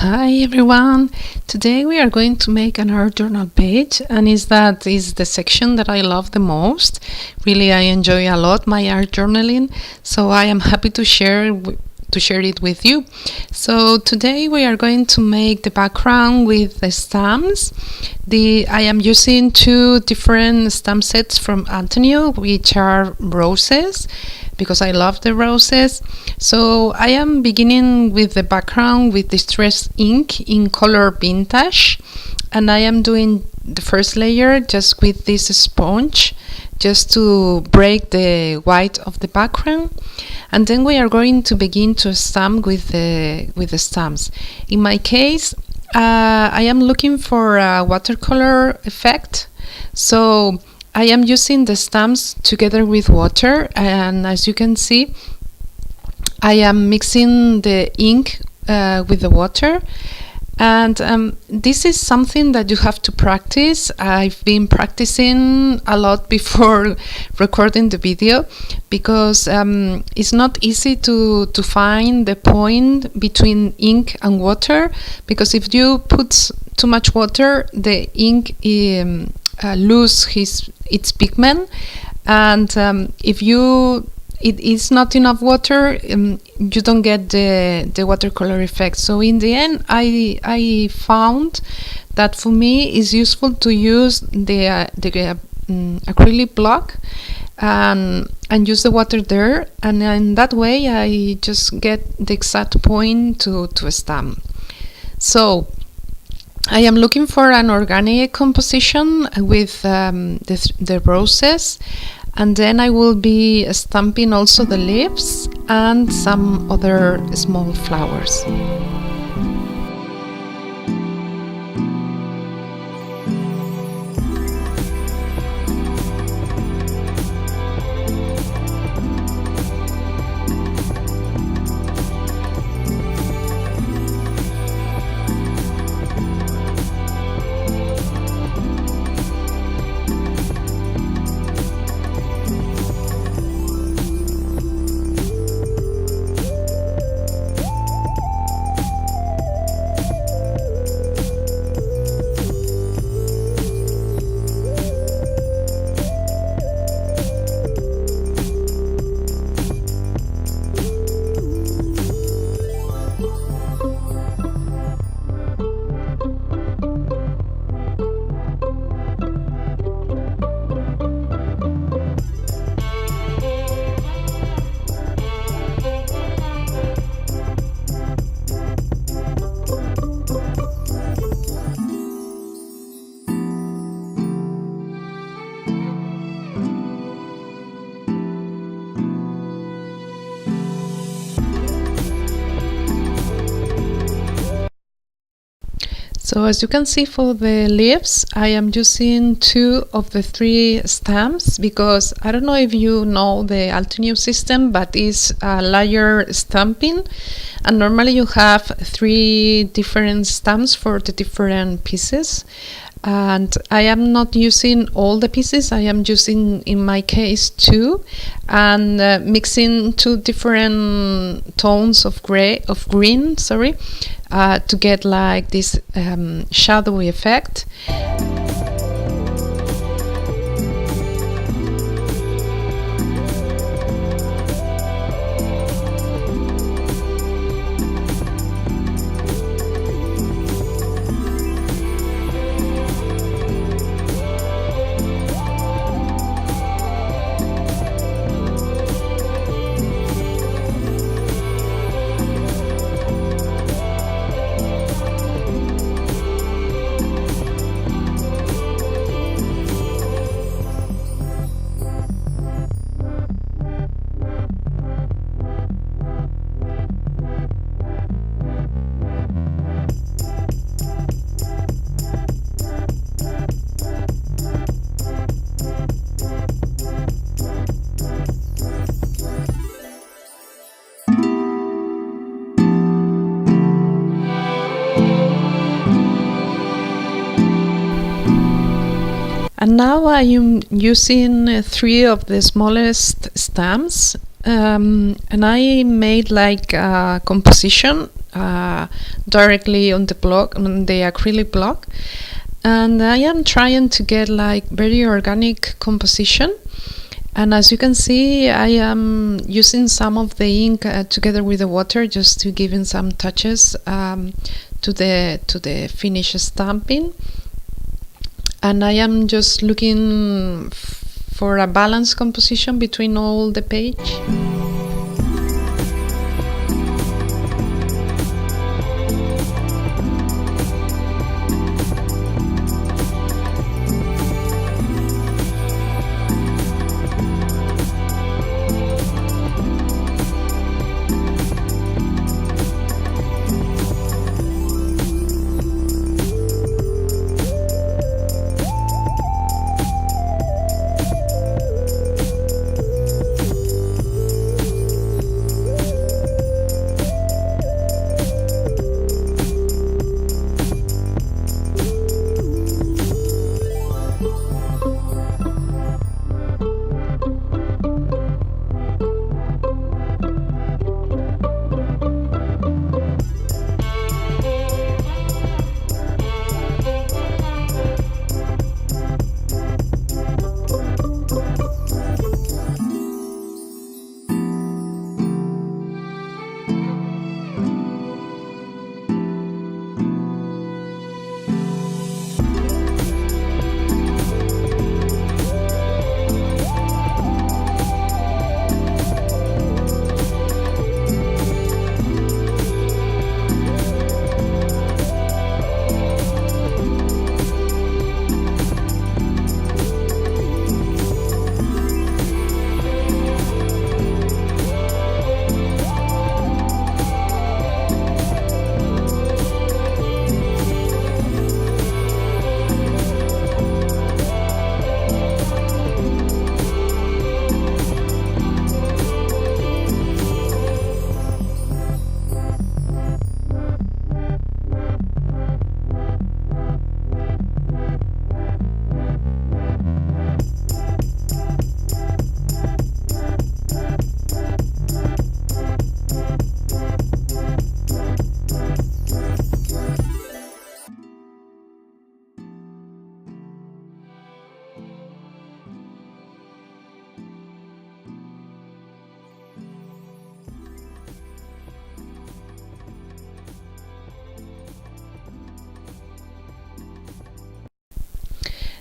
Hi everyone! Today we are going to make an art journal page, and is the section that I love the most. Really, I enjoy a lot my art journaling, so I am happy to share it with you. So today we are going to make the background with the stamps. I am using two different stamp sets from Antonio, which are roses, because I love the roses. So I am beginning with the background with Distress ink in color Vintage, and I am doing the first layer just with this sponge, just to break the white of the background, and then we are going to begin to stamp with the stamps. In my case, I am looking for a watercolor effect, so I am using the stamps together with water, and as you can see, I am mixing the ink with the water. And this is something that you have to practice. I've been practicing a lot before recording the video, because it's not easy to find the point between ink and water, because if you put too much water, the ink lose its pigment, and if it is not enough water, you don't get the watercolor effect. So in the end, I found that for me it's useful to use the acrylic block and use the water there, and in that way I just get the exact point to stamp. So I am looking for an organic composition with the roses, and then I will be stamping also the leaves and some other small flowers. So as you can see, for the leaves, I am using 2 of the 3 stamps, because I don't know if you know the Altenew system, but it's a layer stamping, and normally you have 3 different stamps for the different pieces. And I am not using all the pieces, I am using, in my case, 2, and mixing 2 different tones of green, to get like this shadowy effect. And now I am using 3 of the smallest stamps, and I made like a composition directly on the block, on the acrylic block, and I am trying to get like very organic composition. And as you can see, I am using some of the ink together with the water just to give in some touches to the finished stamping. And I am just looking for a balanced composition between all the page.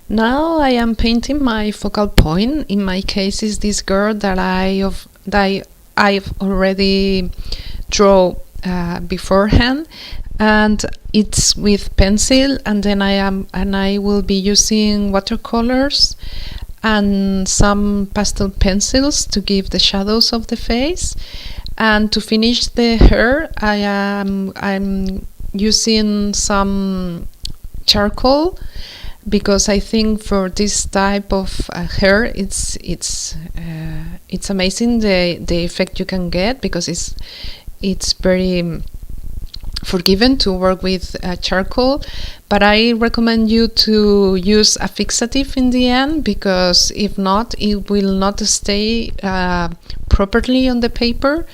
Now I am painting my focal point. In my case, is this girl that I've already draw beforehand, and it's with pencil. And then I will be using watercolors and some pastel pencils to give the shadows of the face. And to finish the hair, I'm using some charcoal, because I think for this type of hair it's amazing the effect you can get, because it's very forgiving to work with charcoal. But I recommend you to use a fixative in the end, because if not, it will not stay properly on the paper.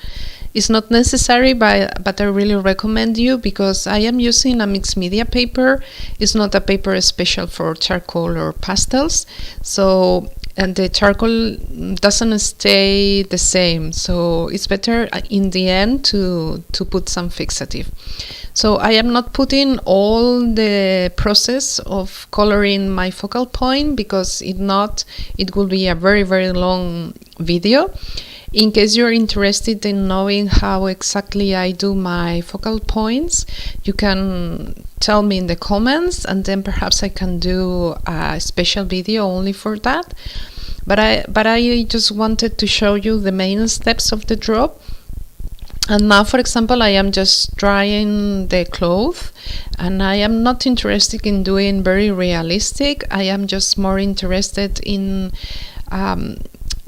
It's not necessary, but I really recommend you, because I am using a mixed media paper. It's not a paper special for charcoal or pastels, so, and the charcoal doesn't stay the same, so it's better in the end to put some fixative. So I am not putting all the process of coloring my focal point, because if not, it will be a very, very long video. In case you're interested in knowing how exactly I do my focal points, you can tell me in the comments, and then perhaps I can do a special video only for that. But I just wanted to show you the main steps of the draw. And now, for example, I am just drying the cloth, and I am not interested in doing very realistic. I am just more interested in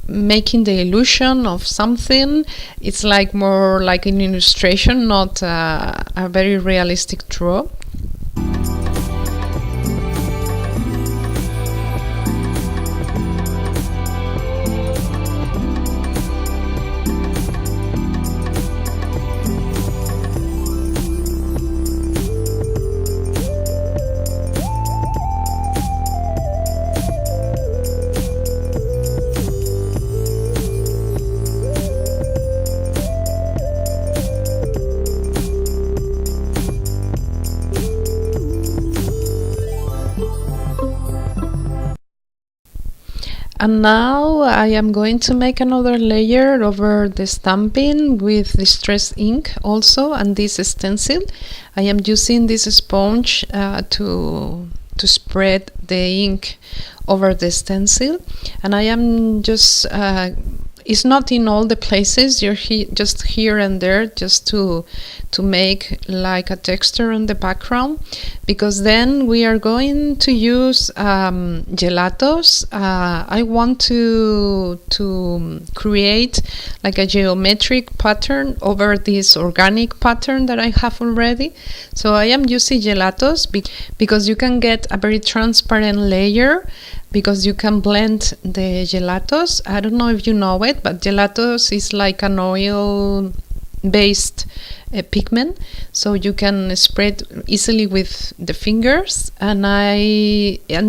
making the illusion of something. It's like more like an illustration, not a very realistic draw. And now I am going to make another layer over the stamping with distress ink also, and this stencil. I am using this sponge to spread the ink over the stencil, and I am just it's not in all the places, you're just here and there, just to make like a texture on the background, because then we are going to use gelatos. I want to create like a geometric pattern over this organic pattern that I have already. So I am using gelatos because you can get a very transparent layer, because you can blend the gelatos. I don't know if you know it, but gelatos is like an oil based pigment, so you can spread easily with the fingers, and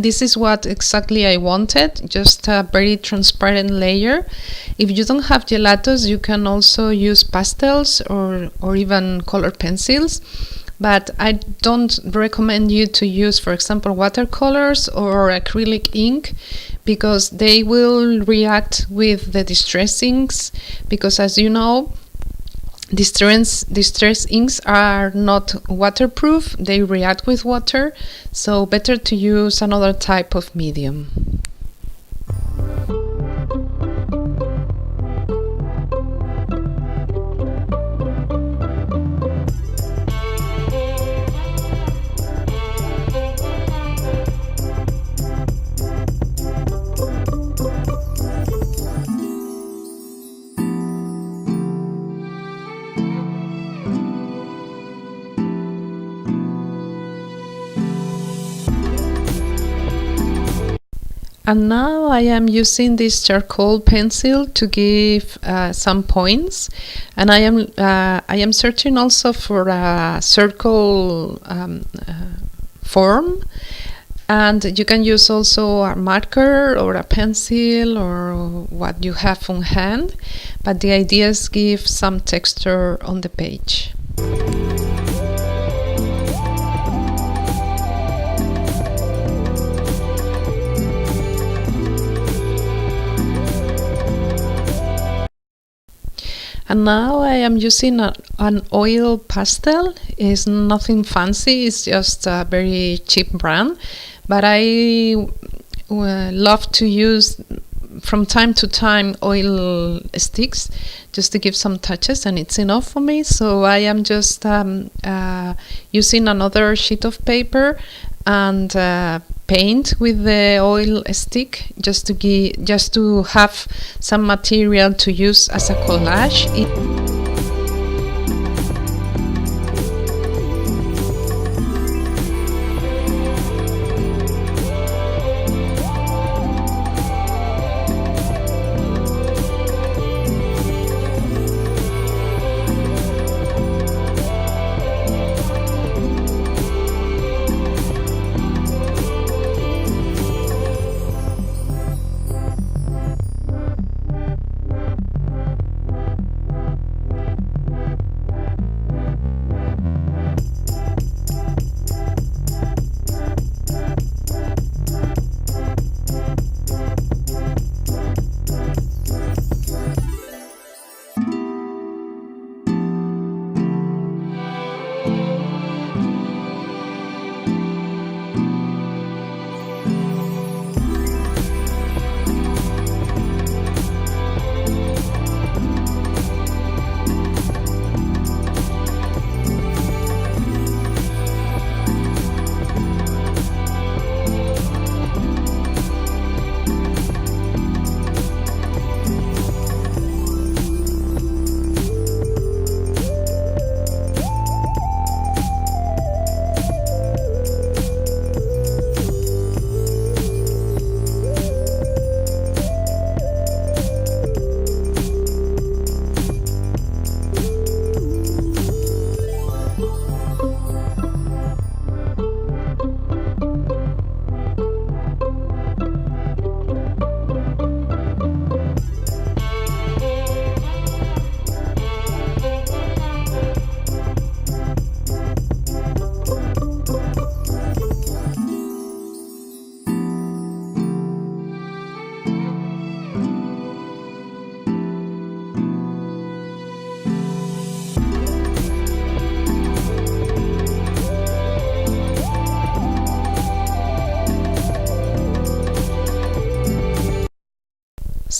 this is what exactly I wanted, just a very transparent layer. If you don't have gelatos, you can also use pastels or even color pencils, but I don't recommend you to use, for example, watercolors or acrylic ink, because they will react with the distress inks, because as you know, distress inks are not waterproof, they react with water, so better to use another type of medium. And now I am using this charcoal pencil to give some points, and I am searching also for a circle form, and you can use also a marker or a pencil or what you have on hand, but the idea is give some texture on the page. And now I am using an oil pastel. It's nothing fancy, it's just a very cheap brand, but I love to use from time to time oil sticks just to give some touches, and it's enough for me. So I am just using another sheet of paper and paint with the oil stick, just to have some material to use as a collage.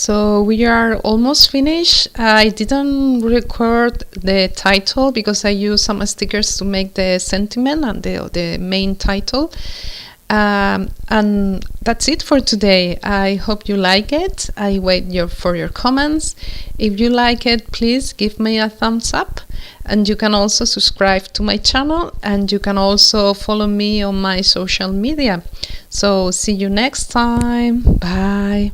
So we are almost finished. I didn't record the title because I used some stickers to make the sentiment and the main title. And that's it for today. I hope you like it. I wait for your comments. If you like it, please give me a thumbs up. And you can also subscribe to my channel, and you can also follow me on my social media. So see you next time. Bye.